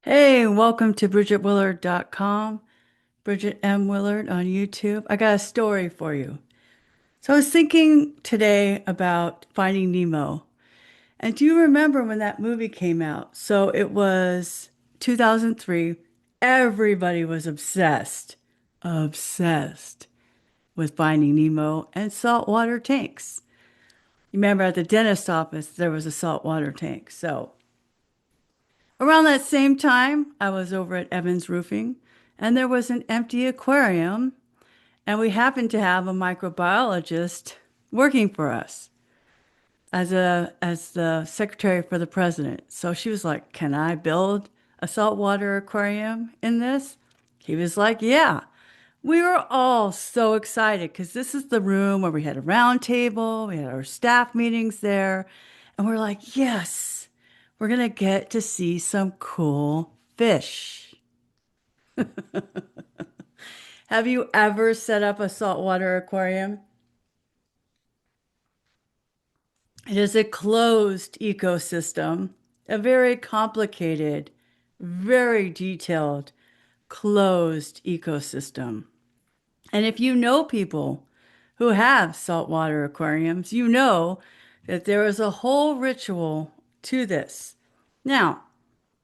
Hey, welcome to BridgetWillard.com. Bridget M. Willard on YouTube. I got a story for you. So I was thinking today about Finding Nemo. And do you remember when that movie came out? So it was 2003. Everybody was obsessed with Finding Nemo and saltwater tanks. You remember at the dentist office, there was a saltwater tank. So around that same time, I was over at Evans Roofing, and there was an empty aquarium, and we happened to have a microbiologist working for us as the secretary for the president. So she was like, "Can I build a saltwater aquarium in this?" He was like, "Yeah." We were all so excited because this is the room where we had a round table, we had our staff meetings there, and we're like, "Yes, we're gonna get to see some cool fish." Have you ever set up a saltwater aquarium? It is a closed ecosystem, a very complicated, very detailed, closed ecosystem. And if you know people who have saltwater aquariums, you know that there is a whole ritual to this. Now,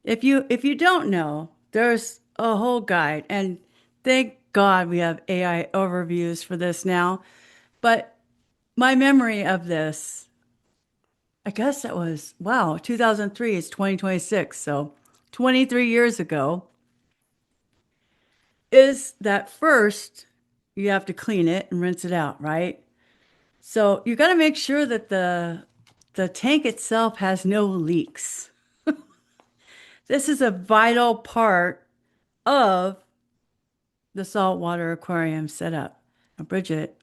if you don't know, there's a whole guide, and thank God we have AI overviews for this now. But my memory of this, I guess that was wow, 2003 is 2026, so 23 years ago, is that first you have to clean it and rinse it out, right? So you got to make sure that the tank itself has no leaks. This is a vital part of the saltwater aquarium setup. Now, Bridget,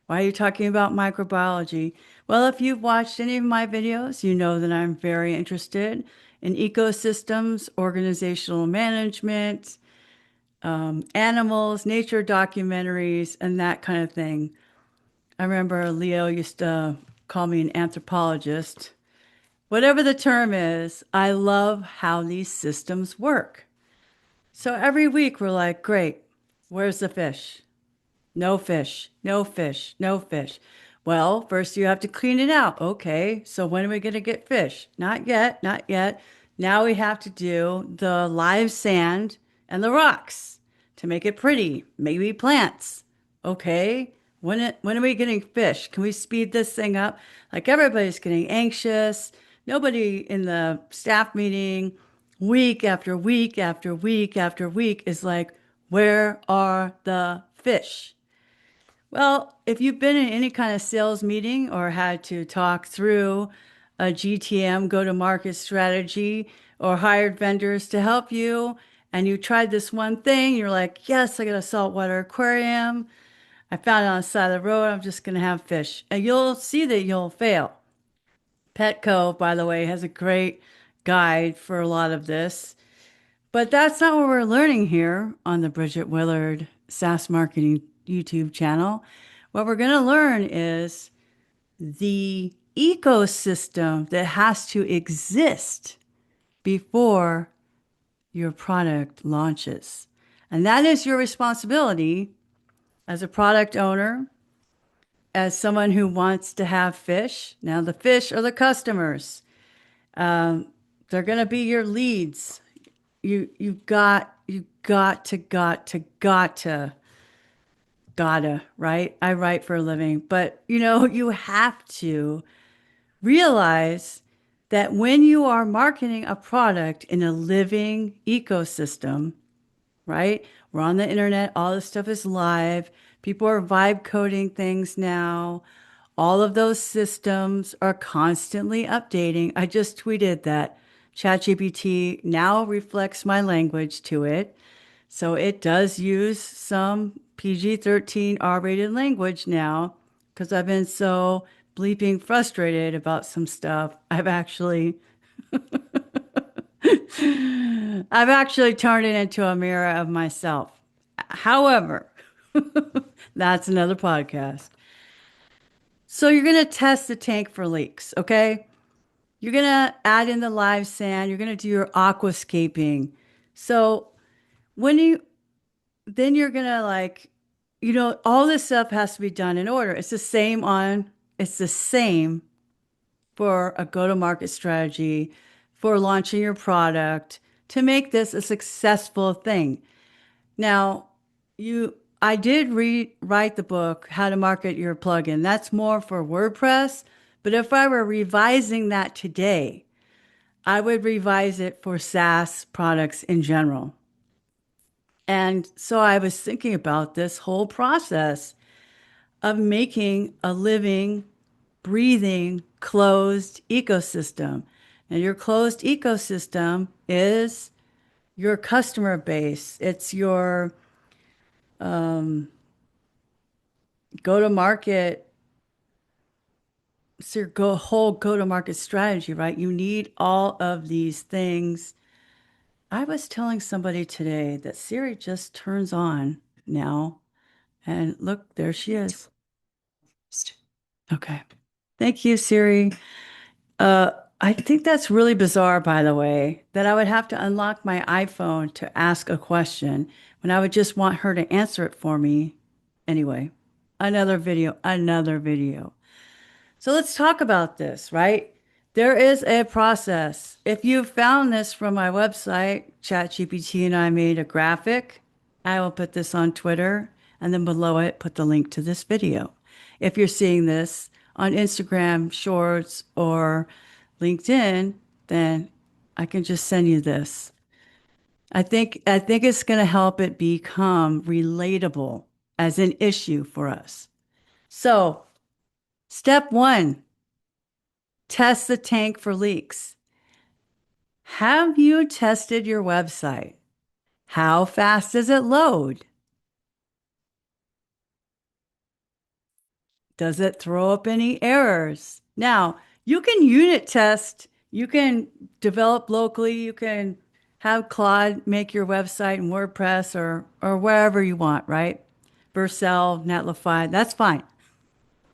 why are you talking about microbiology? Well, if you've watched any of my videos, you know that I'm very interested in ecosystems, organizational management, animals, nature documentaries, and that kind of thing. I remember Leo used to call me an anthropologist. Whatever the term is, I love how these systems work. So every week we're like, great, where's the fish? No fish, no fish, no fish. Well, first you have to clean it out. Okay, so when are we going to get fish? Not yet, not yet. Now we have to do the live sand and the rocks to make it pretty. Maybe plants. Okay, when are we getting fish? Can we speed this thing up? Like everybody's getting anxious. Nobody in the staff meeting, week after week after week after week, is like, where are the fish? Well, if you've been in any kind of sales meeting or had to talk through a GTM, go to market strategy, or hired vendors to help you, and you tried this one thing, you're like, yes, I got a saltwater aquarium. I found it on the side of the road. I'm just going to have fish. And you'll see that you'll fail. Petco, by the way, has a great guide for a lot of this. But that's not what we're learning here on the Bridget Willard SaaS Marketing YouTube channel. What we're going to learn is the ecosystem that has to exist before your product launches. And that is your responsibility as a product owner, as someone who wants to have fish. Now, the fish are the customers. Um, they're going to be your leads. You got to gotta, right? I write for a living, but you have to realize that when you are marketing a product in a living ecosystem, right? We're on the internet, all this stuff is live. People are vibe coding things now. All of those systems are constantly updating. I just tweeted that ChatGPT now reflects my language to it. So it does use some PG-13 R-rated language now because I've been so bleeping frustrated about some stuff. I've actually turned it into a mirror of myself. However, that's another podcast. So you're going to test the tank for leaks, okay? You're going to add in the live sand. You're going to do your aquascaping. So when you then you're gonna all this stuff has to be done in order. It's the same for a go-to-market strategy, for launching your product, to make this a successful thing. Now, I did write the book, How to Market Your Plugin. That's more for WordPress. But if I were revising that today, I would revise it for SaaS products in general. And so I was thinking about this whole process of making a living, breathing, closed ecosystem. And your closed ecosystem is your customer base. It's your go to market. It's your whole go to market strategy, right? You need all of these things. I was telling somebody today that Siri just turns on now. And look, there she is. Okay. Thank you, Siri. Uh, I think that's really bizarre, by the way, that I would have to unlock my iPhone to ask a question when I would just want her to answer it for me. Anyway, another video, another video. So let's talk about this, right? There is a process. If you found this from my website, ChatGPT and I made a graphic. I will put this on Twitter and then below it, put the link to this video. If you're seeing this on Instagram Shorts or LinkedIn, then I can just send you this. I think it's going to help it become relatable as an issue for us. So, step 1, test the tank for leaks. Have you tested your website? How fast does it load? Does it throw up any errors? Now, you can unit test, you can develop locally, you can have Claude make your website in WordPress or wherever you want, right? Vercel, Netlify, that's fine.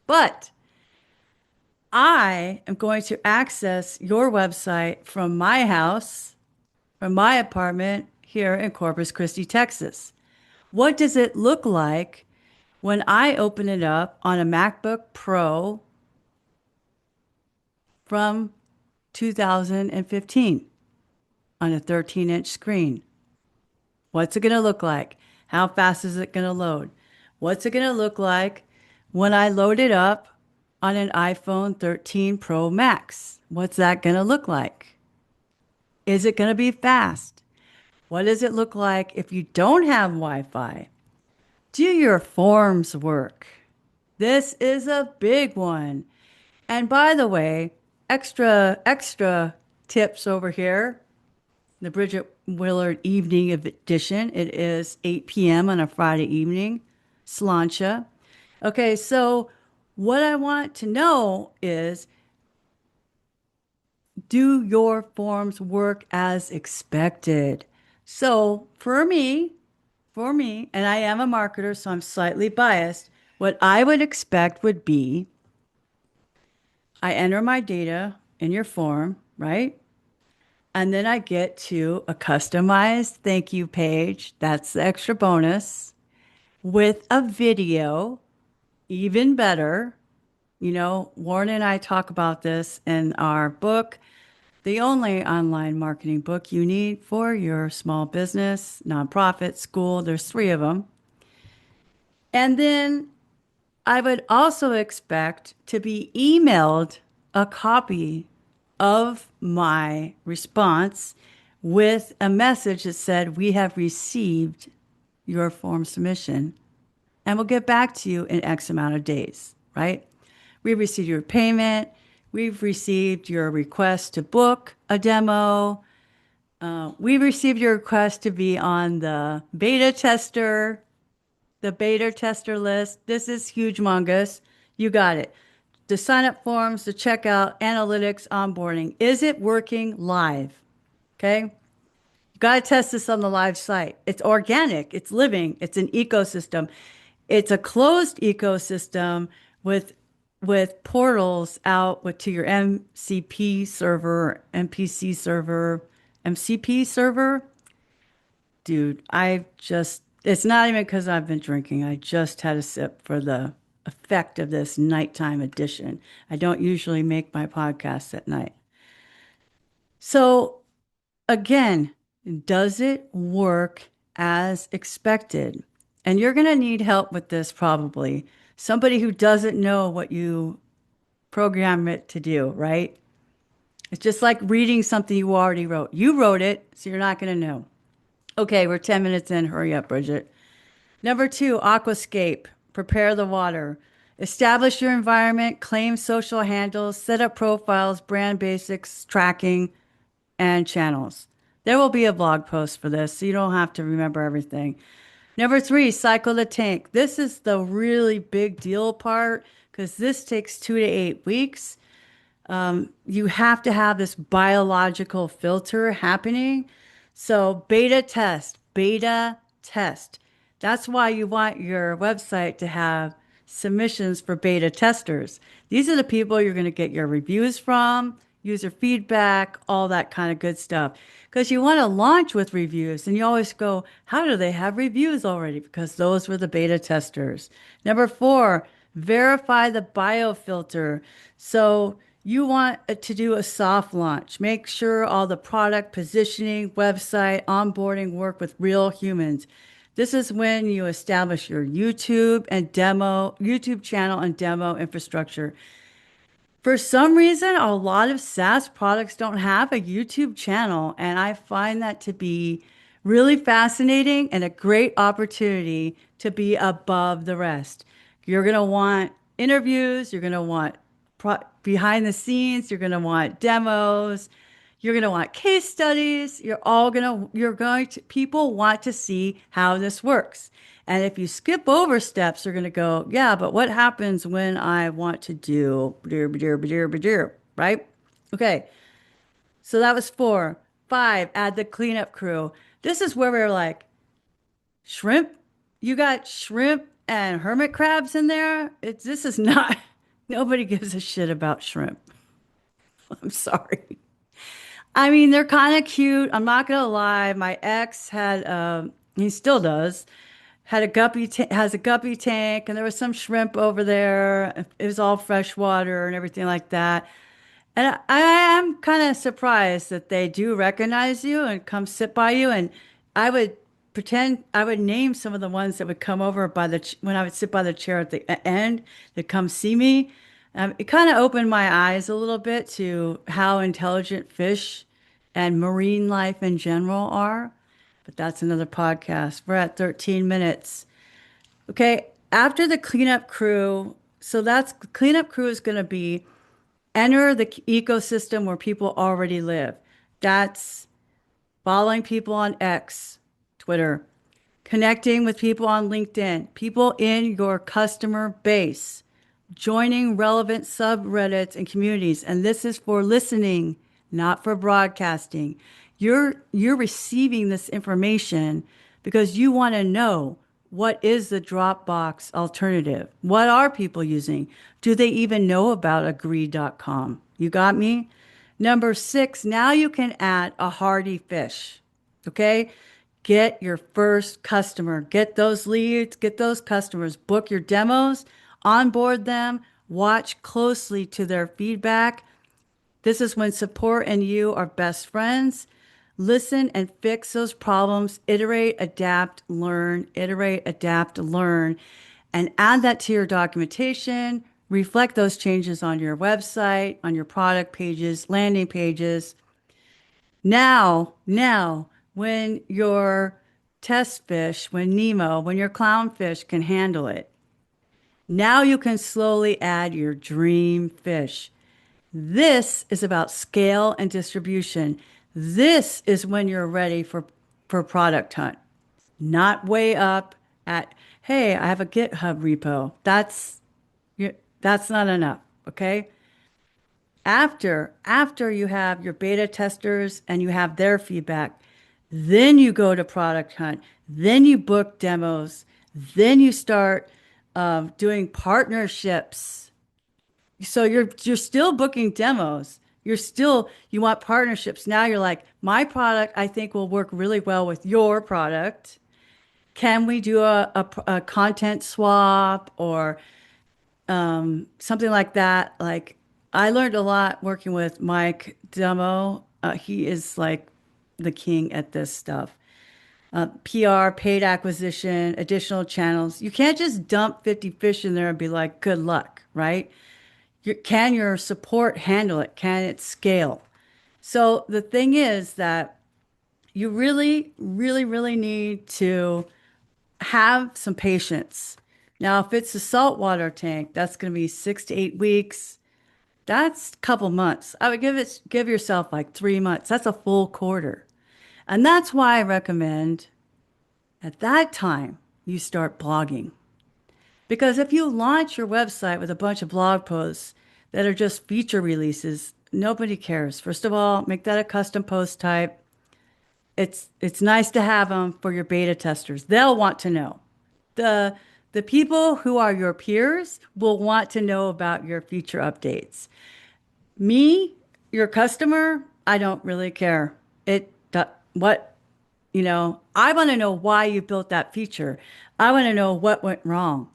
But I am going to access your website from my house, from my apartment here in Corpus Christi, Texas. What does it look like when I open it up on a MacBook Pro from 2015 on a 13-inch screen? What's it going to look like? How fast is it going to load? What's it going to look like when I load it up on an iPhone 13 Pro Max? What's that going to look like? Is it going to be fast? What does it look like if you don't have Wi-Fi? Do your forms work? This is a big one. And by the way, extra tips over here. The Bridget Willard Evening Edition. It is 8 p.m. on a Friday evening. Slancha. Okay, so what I want to know is, do your forms work as expected? So for me, and I am a marketer, so I'm slightly biased, what I would expect would be I enter my data in your form, right? And then I get to a customized thank you page. That's the extra bonus with a video, even better. Warren and I talk about this in our book, the only online marketing book you need for your small business, nonprofit, school. There's 3 of them. And then I would also expect to be emailed a copy of my response with a message that said, we have received your form submission and we'll get back to you in X amount of days, right? We've received your payment. We've received your request to book a demo. We've received your request to be on the beta tester list. This is huge mongus. You got it. The sign up forms, the checkout, analytics, onboarding. Is it working live? Okay. You got to test this on the live site. It's organic. It's living. It's an ecosystem. It's a closed ecosystem with portals out to your MCP server, MPC server, MCP server. dude, it's not even because I've been drinking. I just had a sip for the effect of this nighttime edition. I don't usually make my podcasts at night. So, again, does it work as expected? And you're going to need help with this probably. Somebody who doesn't know what you program it to do, right? It's just like reading something you already wrote. You wrote it, so you're not going to know. Okay, we're 10 minutes in. Hurry up, Bridget. Number two, Aquascape. Prepare the water. Establish your environment, claim social handles, set up profiles, brand basics, tracking, and channels. There will be a blog post for this, so you don't have to remember everything. Number three, cycle the tank. This is the really big deal part because this takes 2 to 8 weeks. You have to have this biological filter happening. So beta test. That's why you want your website to have submissions for beta testers. These are the people you're going to get your reviews from, user feedback, all that kind of good stuff. Because you want to launch with reviews and you always go, how do they have reviews already? Because those were the beta testers. Number four, verify the biofilter. So you want to do a soft launch. Make sure all the product positioning, website, onboarding work with real humans. This is when you establish your YouTube channel and demo infrastructure. For some reason, a lot of SaaS products don't have a YouTube channel, and I find that to be really fascinating and a great opportunity to be above the rest. You're going to want interviews, you're going to want behind the scenes, you're going to want demos, you're going to want case studies. People want to see how this works. And if you skip over steps, they're going to go, yeah, but what happens when I want to do, right? Okay. So that was four. Five, add the cleanup crew. This is where we're like, shrimp? You got shrimp and hermit crabs in there? This is not, nobody gives a shit about shrimp. I'm sorry. I mean, they're kind of cute. I'm not gonna lie. My ex had, he still does, had has a guppy tank, and there was some shrimp over there. It was all freshwater and everything like that. And I am kind of surprised that they do recognize you and come sit by you. And I would I would name some of the ones that would come over when I would sit by the chair at the end that come see me. It kind of opened my eyes a little bit to how intelligent fish and marine life in general are. But that's another podcast. We're at 13 minutes. Okay. After the cleanup crew, cleanup crew is going to be enter the ecosystem where people already live. That's following people on X, Twitter, connecting with people on LinkedIn, people in your customer base, joining relevant subreddits and communities. And this is for listening, not for broadcasting. You're receiving this information because you want to know, what is the Dropbox alternative? What are people using? Do they even know about agree.com? You got me? Number six, now you can add a hardy fish. Okay? Get your first customer. Get those leads, get those customers. Book your demos, onboard them, watch closely to their feedback. This is when support and you are best friends. Listen and fix those problems. Iterate, adapt, learn. Iterate, adapt, learn. And add that to your documentation. Reflect those changes on your website, on your product pages, landing pages. Now, when your test fish, when Nemo, when your clownfish can handle it, now you can slowly add your dream fish. This is about scale and distribution. This is when you're ready for product hunt, not way up at, hey, I have a GitHub repo. That's not enough. Okay. After you have your beta testers and you have their feedback, then you go to product hunt, then you book demos, then you start doing partnerships. So you're still booking demos. You're still, you want partnerships. Now you're like, my product I think will work really well with your product. Can we do a content swap or something like that? Like, I learned a lot working with Mike Demo. He is like the king at this stuff. PR, paid acquisition, additional channels. You can't just dump 50 fish in there and be like, good luck, right? Can your support handle it? Can it scale? So the thing is that you really, really, really need to have some patience. Now, if it's a saltwater tank, that's going to be 6 to 8 weeks. That's a couple months. I would give yourself like 3 months. That's a full quarter. And that's why I recommend at that time you start blogging. Because if you launch your website with a bunch of blog posts that are just feature releases, nobody cares. First of all, make that a custom post type. It's nice to have them for your beta testers. They'll want to know. The the people who are your peers will want to know about your feature updates. Me, your customer, I don't really care. What I want to know why you built that feature. I want to know what went wrong.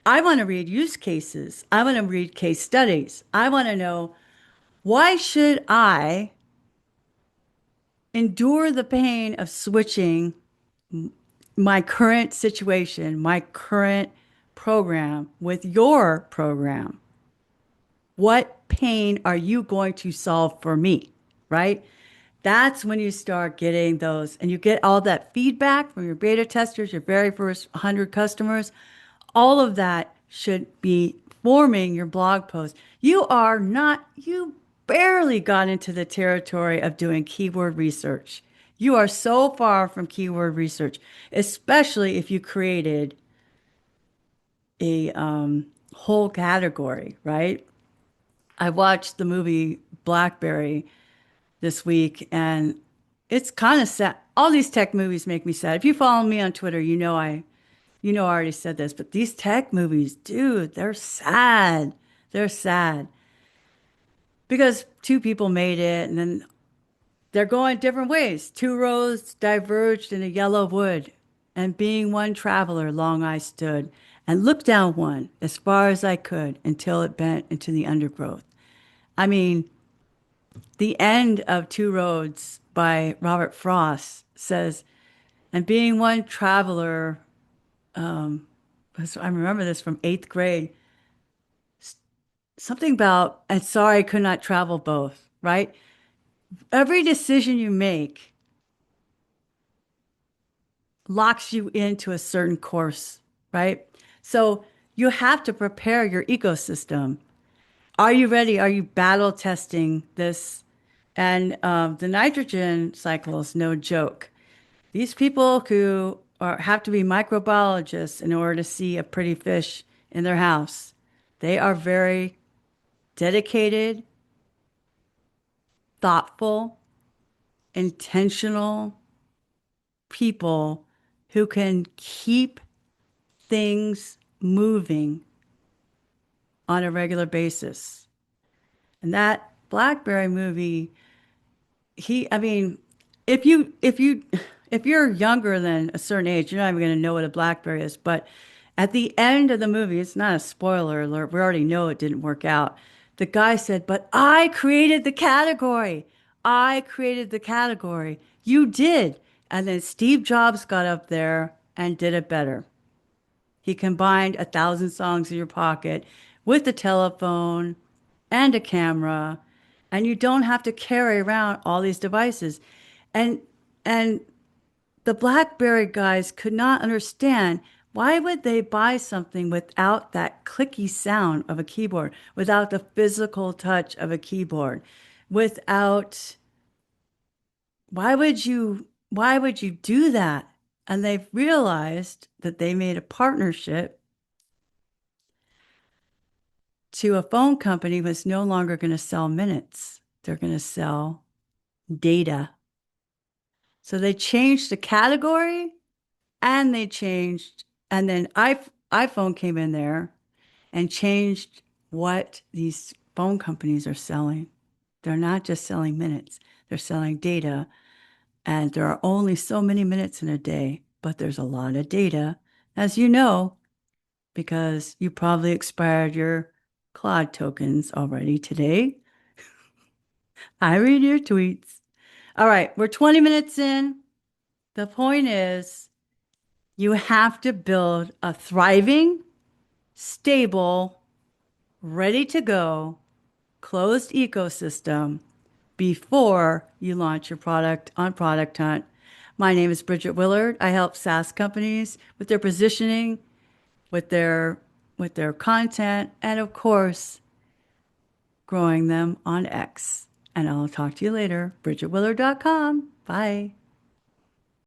I want to read use cases. I want to read case studies. I want to know why should I endure the pain of switching my current situation, my current program with your program? What pain are you going to solve for me? Right? That's when you start getting those, and you get all that feedback from your beta testers, your very first 100 customers. All of that should be forming your blog post. You barely got into the territory of doing keyword research. You are so far from keyword research, especially if you created a whole category, right? I watched the movie BlackBerry this week, and it's kind of sad. All these tech movies make me sad. If you follow me on Twitter, I already said this, but these tech movies, dude, they're sad. They're sad because two people made it and then they're going different ways. Two roads diverged in a yellow wood, and being one traveler, long I stood and looked down one as far as I could until it bent into the undergrowth. I mean, the end of Two Roads by Robert Frost says, and being one traveler, I remember this from eighth grade, something about, and sorry I could not travel both, right? Every decision you make locks you into a certain course, right? So you have to prepare your ecosystem. Are you ready? Are you battle testing this? And the nitrogen cycle is no joke. These people who have to be microbiologists in order to see a pretty fish in their house, they are very dedicated, thoughtful, intentional people who can keep things moving on a regular basis. And that BlackBerry movie, I mean, if you're younger than a certain age, you're not even going to know what a BlackBerry is. But at the end of the movie, it's not a spoiler alert. We already know it didn't work out. The guy said, "But I created the category. I created the category. You did." And then Steve Jobs got up there and did it better. He combined 1,000 songs in your pocket with a telephone and a camera, and you don't have to carry around all these devices. And and the BlackBerry guys could not understand why would they buy something without that clicky sound of a keyboard, without the physical touch of a keyboard, without why would you do that? And they've realized that they made a partnership to a phone company was no longer going to sell minutes. They're going to sell data. So they changed the category and and then iPhone came in there and changed what these phone companies are selling. They're not just selling minutes, they're selling data. And there are only so many minutes in a day, but there's a lot of data, as you know, because you probably expired your Claude tokens already today. I read your tweets. All right, we're 20 minutes in. The point is, you have to build a thriving, stable, ready to go, closed ecosystem before you launch your product on Product Hunt. My name is Bridget Willard. I help SaaS companies with their positioning, with their content, and of course, growing them on X. And I'll talk to you later. BridgetWillard.com. Bye.